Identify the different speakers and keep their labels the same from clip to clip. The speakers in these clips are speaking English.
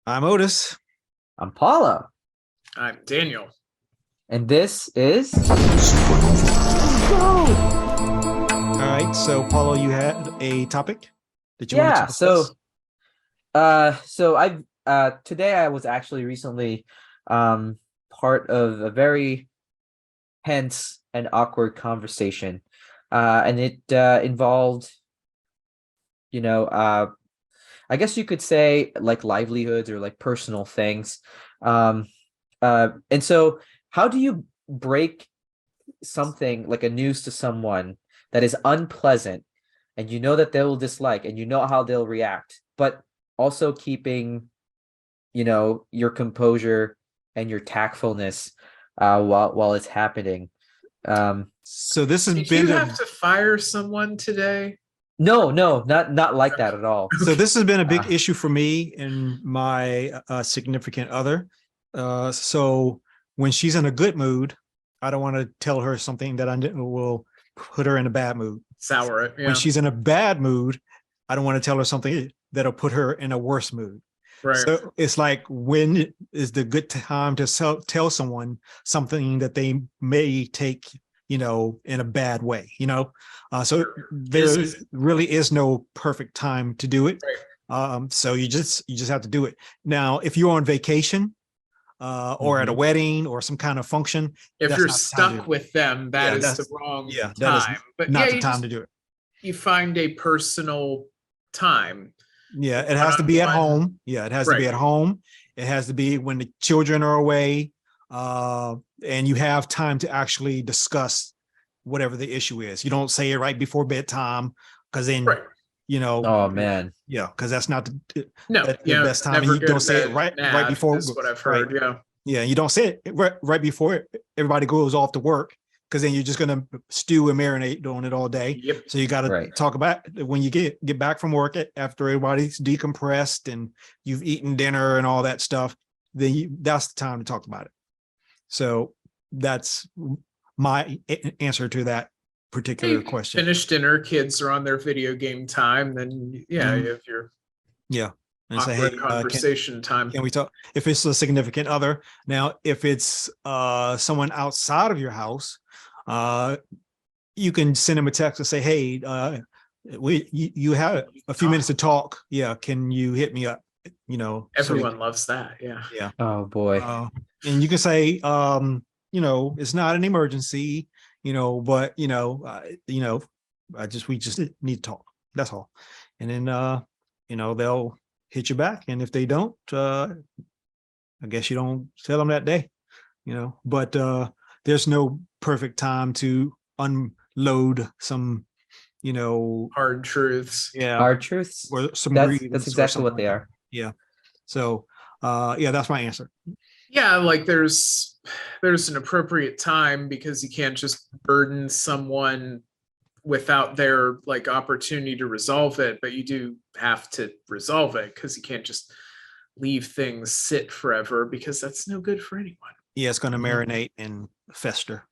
Speaker 1: I'm Otis.
Speaker 2: I'm Paulo,
Speaker 3: I'm Daniel.
Speaker 2: and this is
Speaker 1: All right, so Paulo, you had a topic that you wanted to
Speaker 2: yeah.
Speaker 1: discuss?
Speaker 2: I today I was actually recently um part of a very tense and awkward conversation, and it involved you know I guess you could say like livelihoods or like personal things, um and so how do you break something like a news to someone that is unpleasant and you know that they'll dislike and you know how they'll react, but also keeping, your composure and your tactfulness while it's happening.
Speaker 1: So this has
Speaker 3: Did you
Speaker 1: been a
Speaker 3: have to fire someone today?
Speaker 2: No, no, not like that at all.
Speaker 1: so this has been a big
Speaker 2: Uh,
Speaker 1: issue for me and my significant other. So when she's in a good mood, I don't want to tell her something that will put her in a bad mood.
Speaker 3: Sour it,
Speaker 1: When
Speaker 3: yeah.
Speaker 1: she's in a bad mood, I don't want to tell her something that'll put her in a worse mood.
Speaker 3: Right.
Speaker 1: So it's like, when is the good time to tell someone something that they may take, in a bad way, so there really is no perfect time to do it.
Speaker 3: Right.
Speaker 1: So you just have to do it. Now, if you're on vacation, or at a
Speaker 2: mhm.
Speaker 1: wedding or some kind of function,
Speaker 3: If
Speaker 1: that's
Speaker 3: you're
Speaker 1: not the time to do
Speaker 3: stuck
Speaker 1: it.
Speaker 3: with them, that
Speaker 1: Yeah,
Speaker 3: is the
Speaker 1: that's
Speaker 3: wrong
Speaker 1: yeah, that is
Speaker 3: time. But
Speaker 1: not
Speaker 3: yeah,
Speaker 1: the time to do it.
Speaker 3: you find a personal time.
Speaker 1: Yeah, it has to be at
Speaker 3: One-on-one.
Speaker 1: home. Yeah, it has to be
Speaker 3: Right.
Speaker 1: at home. It has to be when the children are away, and you have time to actually discuss whatever the issue is. You don't say it right before bedtime, because then,
Speaker 3: Right.
Speaker 1: you know,
Speaker 2: Oh man.
Speaker 1: yeah, because that's not
Speaker 3: No,
Speaker 1: the best time. And
Speaker 3: never
Speaker 1: you
Speaker 3: go
Speaker 1: don't
Speaker 3: to
Speaker 1: say it
Speaker 3: bed
Speaker 1: right
Speaker 3: mad
Speaker 1: before,
Speaker 3: is what I've
Speaker 1: right?
Speaker 3: heard. Yeah.
Speaker 1: Yeah, you don't say it right before everybody goes off to work, because then you're just gonna stew and marinate on it all day.
Speaker 3: Yep.
Speaker 1: So you got to
Speaker 2: Right.
Speaker 1: talk about when you get back from work, after everybody's decompressed and you've eaten dinner and all that stuff. Then that's the time to talk about it. So that's my answer to that particular
Speaker 3: Hey,
Speaker 1: question.
Speaker 3: finish dinner, kids are on their video game time, then yeah, you
Speaker 1: Mhm.
Speaker 3: have your
Speaker 1: Yeah, and say,
Speaker 3: awkward
Speaker 1: hey,
Speaker 3: conversation time.
Speaker 1: can we talk? If it's a significant other. Now, if it's someone outside of your house, uh you can send them a text and say, hey, you have a few minutes to talk. Yeah, can you hit me up?
Speaker 3: Everyone loves that. Yeah.
Speaker 1: yeah.
Speaker 2: Oh boy.
Speaker 1: And you can say, it's not an emergency, but we just need to talk. That's all. And then they'll hit you back. And if they don't, I guess you don't tell them that day, but there's no perfect time to unload some,
Speaker 3: Hard truths.
Speaker 1: yeah,
Speaker 2: Hard truths.
Speaker 1: or some
Speaker 2: That's
Speaker 1: grievance or
Speaker 2: exactly
Speaker 1: something
Speaker 2: what
Speaker 1: like
Speaker 2: they
Speaker 1: that.
Speaker 2: are.
Speaker 1: Yeah. So, yeah, that's my answer.
Speaker 3: Yeah, like there's an appropriate time because you can't just burden someone without their like opportunity to resolve it, but you do have to resolve it because you can't just leave things sit forever because that's no good for anyone.
Speaker 1: Yeah, it's going to
Speaker 2: Mhm.
Speaker 1: marinate and fester.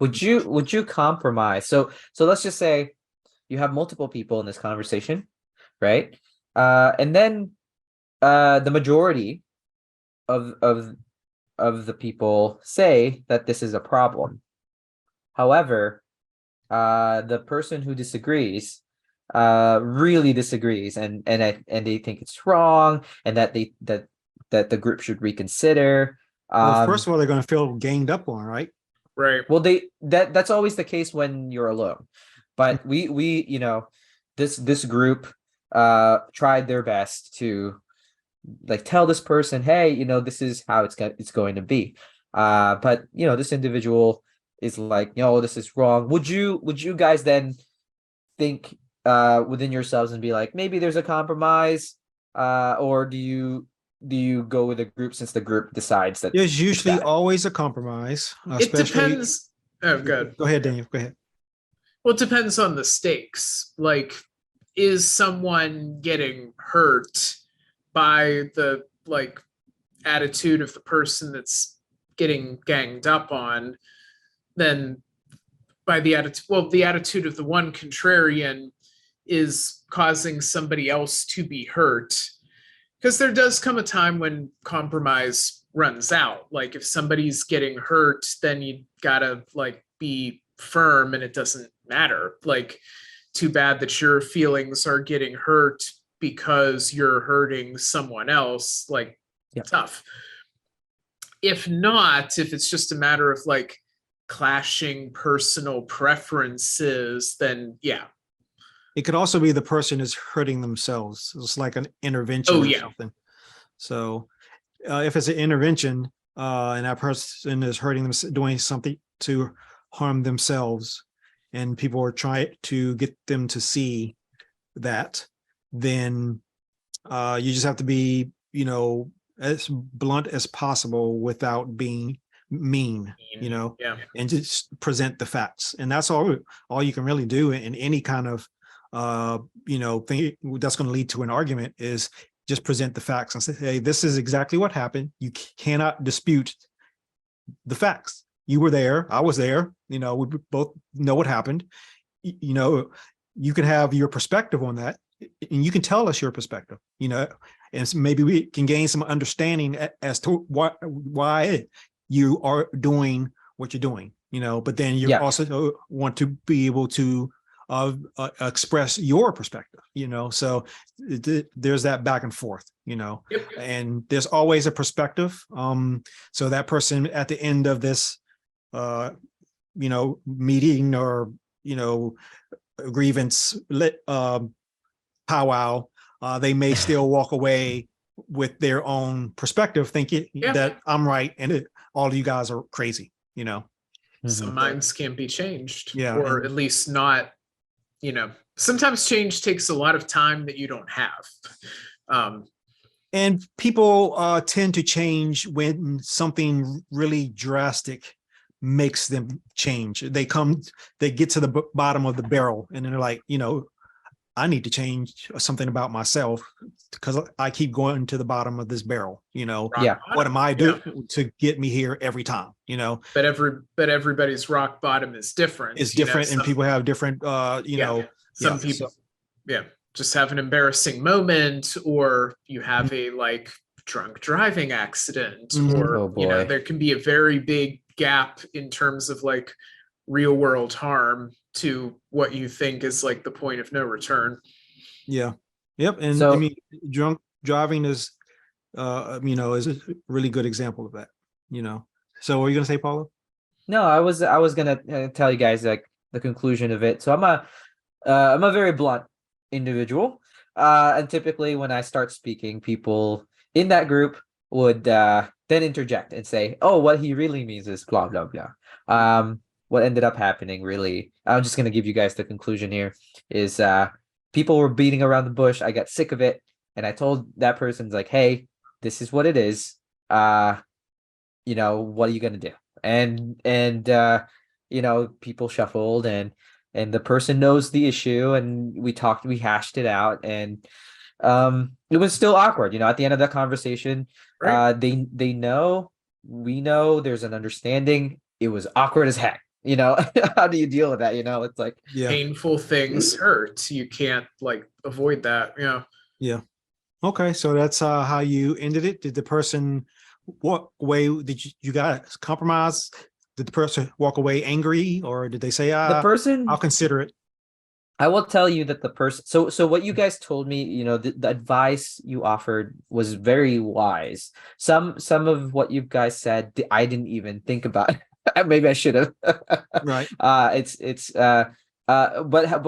Speaker 2: Would you compromise? So let's just say you have multiple people in this conversation, right? And then the majority of of of the people say that this is a problem. However, the person who disagrees really disagrees, and they think it's wrong, and that the group should reconsider.
Speaker 1: Well, first
Speaker 2: Um,
Speaker 1: of all, they're going to feel ganged up on, right?
Speaker 3: Right.
Speaker 2: well, that's always the case when you're alone, but we this group tried their best to like tell this person, hey, this is how it's going to be. But this individual is like, no, this is wrong. Would you guys then think within yourselves and be like, maybe there's a compromise, or do you go with a group since the group decides that
Speaker 1: There's
Speaker 2: it's
Speaker 1: usually
Speaker 2: bad?
Speaker 1: always a compromise,
Speaker 3: It
Speaker 1: especially.
Speaker 3: depends. Oh, good.
Speaker 1: Go ahead, Daniel. Go ahead.
Speaker 3: Well, it depends on the stakes. Like, is someone getting hurt by the like attitude of the person that's getting ganged up on? Then by the attitude, well, the attitude of the one contrarian is causing somebody else to be hurt Because there does come a time when compromise runs out. Like if somebody's getting hurt, then you gotta like be firm and it doesn't matter. Like, too bad that your feelings are getting hurt because you're hurting someone else. Like,
Speaker 2: Yep.
Speaker 3: tough. If not, if it's just a matter of like clashing personal preferences, then yeah.
Speaker 1: It could also be the person is hurting themselves. It's like an intervention or
Speaker 3: yeah.
Speaker 1: something. So if it's an intervention and that person is hurting them, doing something to harm themselves, and people are trying to get them to see that, then you just have to be, as blunt as possible without being mean,
Speaker 3: Yeah.
Speaker 1: and just present the facts. And that's all you can really do in any kind of thing that's going to lead to an argument, is just present the facts and say, hey, this is exactly what happened. You cannot dispute the facts. You were there, I was there, we both know what happened. You can have your perspective on that, and you can tell us your perspective, and so maybe we can gain some understanding as to why you are doing what you're doing, but then you also want to be able to express your perspective, so there's that back and forth, and there's always a perspective. So that person at the end of this, meeting or, grievance powwow, they may still walk away with their own perspective, thinking that I'm right and all of you guys are crazy,
Speaker 3: Some minds can't be changed,
Speaker 1: Yeah,
Speaker 3: or
Speaker 1: and-
Speaker 3: at least not, sometimes change takes a lot of time that you don't have.
Speaker 1: And people tend to change when something really drastic makes them change. They get to the bottom of the barrel, and they're like, I need to change something about myself because I keep going to the bottom of this barrel. What am I doing to get me here every time?
Speaker 3: But everybody's rock bottom is different.
Speaker 1: It's different, and people have different.
Speaker 3: Some people, just have an embarrassing moment, or you have a like drunk driving accident,
Speaker 1: Mhm.
Speaker 3: or
Speaker 2: Oh, boy.
Speaker 3: there can be a very big gap in terms of like real world harm to what you think is like the point of no return.
Speaker 1: Yeah. Yep. And
Speaker 2: So-
Speaker 1: I mean, drunk driving is, is a really good example of that. So what are you gonna say, Paulo?
Speaker 2: No, I was gonna tell you guys like the conclusion of it. So I'm a very blunt individual, and typically when I start speaking, people in that group would then interject and say, "Oh, what he really means is blah blah blah." What ended up happening, really, I'm just gonna give you guys the conclusion here, is people were beating around the bush. I got sick of it, and I told that person like, "Hey, this is what it is. What are you gonna do?" And people shuffled, and the person knows the issue, and we hashed it out, and it was still awkward, at the end of that conversation.
Speaker 3: Right.
Speaker 2: They know, we know, there's an understanding. It was awkward as heck. How do you deal with that? It's like,
Speaker 1: Yeah.
Speaker 3: Painful things hurt. You can't like avoid that.
Speaker 1: Yeah. Okay. So that's how you ended it. Did the person walk away? Did you guys compromise? Did the person walk away angry, or did they say,
Speaker 2: the person,
Speaker 1: I'll consider it?
Speaker 2: I will tell you that the person, so what you guys told me, the advice you offered was very wise. Some of what you guys said, I didn't even think about. Maybe I should have.
Speaker 1: Right.
Speaker 2: But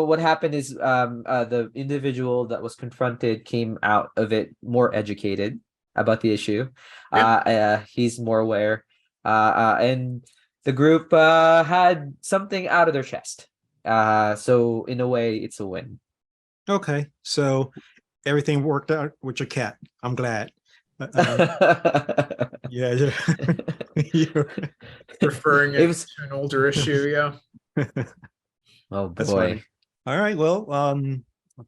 Speaker 2: what happened is the individual that was confronted came out of it more educated about the issue. He's more aware, and the group had something out of their chest. So in a way, it's a win.
Speaker 1: Okay. So everything worked out with your cat. I'm glad. Yeah. Yeah.
Speaker 3: Referring
Speaker 2: It
Speaker 3: it
Speaker 2: was-
Speaker 3: to an older issue. Yeah.
Speaker 2: Oh
Speaker 1: That's
Speaker 2: boy.
Speaker 1: funny. All right. Well,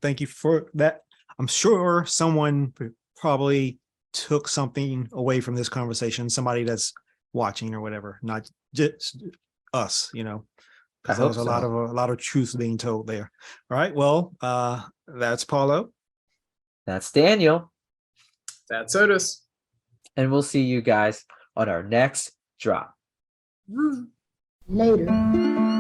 Speaker 1: thank you for that. I'm sure someone probably took something away from this conversation, somebody that's watching or whatever, not just us,
Speaker 2: I
Speaker 1: because there
Speaker 2: hope
Speaker 1: was a
Speaker 2: so.
Speaker 1: lot of truth being told there. All right. Well, that's Paulo.
Speaker 2: That's Daniel.
Speaker 3: That's Otis.
Speaker 2: And we'll see you guys on our next drop.
Speaker 4: Later.